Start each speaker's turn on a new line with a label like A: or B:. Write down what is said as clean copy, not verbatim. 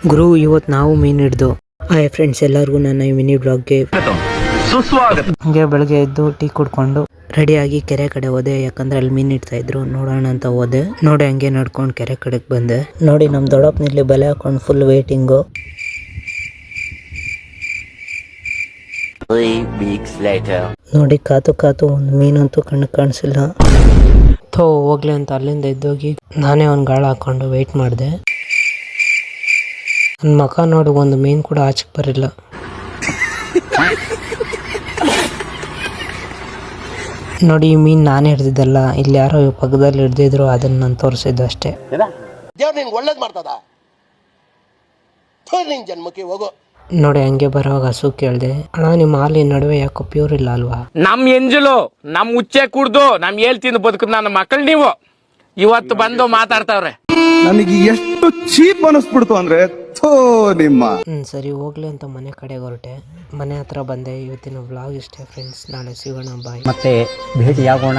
A: ಗುರು, ಇವತ್ತು ನಾವು ಮೀನು ಹಿಡ್ದು. ಹಾಯ್ ಫ್ರೆಂಡ್ಸ್, ಎಲ್ಲರಿಗೂ ನನ್ನ ಈ ಮಿನಿ ಬ್ಲಾಗ್ಗೆ ಸುಸ್ವಾಗತ. ಹಂಗೆ ಬೆಳಗ್ಗೆ ಎದ್ದು ಟೀ ಕುಡ್ಕೊಂಡು ರೆಡಿಯಾಗಿ ಕೆರೆ ಕಡೆ ಹೋದೆ. ಯಾಕಂದ್ರೆ ಅಲ್ಲಿ ಮೀನ್ ಇಡ್ತಾ ಇದ್ರು, ನೋಡೋಣ ಅಂತ ಹೋದೆ. ನೋಡಿ ಹಂಗೆ ನಡ್ಕೊಂಡು ಕೆರೆ ಕಡೆಗೆ ಬಂದೆ. ನೋಡಿ ನಮ್ ದೊಡ್ಡಪ್ಪನಲ್ಲಿ ಬಲೆ ಹಾಕೊಂಡು ಫುಲ್ ವೇಟಿಂಗು.
B: 3 weeks later.
A: ನೋಡಿ ಕಾತು ಕಾತು ಒಂದು ಮೀನಂತೂ ಕಣ್ಣು ಕಾಣಿಸಿಲ್ಲ. ಹೋಗ್ಲಿ ಅಂತ ಅಲ್ಲಿಂದ ಎದ್ದೋಗಿ ನಾನೇ ಒಂದು ಗಾಳ ಹಾಕೊಂಡು ವೆಯ್ಟ್ ಮಾಡಿದೆ. ನನ್ನ ಮಕ ನೋಡಿ ಒಂದು ಮೀನು ಕೂಡ ಆಚೆಗೆ ಬರಿಲ್ಲ. ನೋಡಿ ಈ ಮೀನು ನಾನೇ ಹಿಡ್ದಿದ್ದಲ್ಲ, ಇಲ್ಲಿ ಯಾರೋ ಪಕ್ಕದಲ್ಲಿ ಹಿಡ್ದಿದ್ರು, ಅದನ್ನ ನಾನು ತೋರಿಸಿದ್ದು ಅಷ್ಟೇ. ನೋಡಿ ಹಂಗೆ ಬರೋವಾಗ ಹಸು ಕೇಳ್ದೆ, ಅಣ್ಣ ನಿಮ್ಮ ಹಾಲಿನ ನಡುವೆ ಯಾಕೋ ಪ್ಯೂರ್ ಇಲ್ಲ ಅಲ್ವಾ?
C: ನಮ್ ಎಂಜಲು ನಮ್ ಉಚ್ಚೆ ಕುಡ್ದು ನಮ್ ಹೇಳ್ತೀನಿ ಬದುಕುದು ನನ್ನ ಮಕ್ಕಳು ನೀವು ಇವತ್ತು ಬಂದು ಮಾತಾಡ್ತಾವ್ರೆ.
D: ನನಗೆ ಎಷ್ಟು ಚೀಪ್ ಅನಿಸ್ಬಿಡ್ತು ಅಂದ್ರೆ ನಿಮ್ಮ
A: ಸರಿ ಹೋಗ್ಲಿ ಅಂತ ಮನೆ ಕಡೆಗೆ ಹೊರಟೆ. ಮನೆ ಹತ್ರ ಬಂದೆ. ಇವತ್ತಿನ ವ್ಲಾಗ್ ಇಷ್ಟೇ ಫ್ರೆಂಡ್ಸ್, ನಾಳೆ ಸಿಗೋಣ, ಬಾಯ್.
E: ಮತ್ತೆ ಭೇಟಿಯಾಗೋಣ.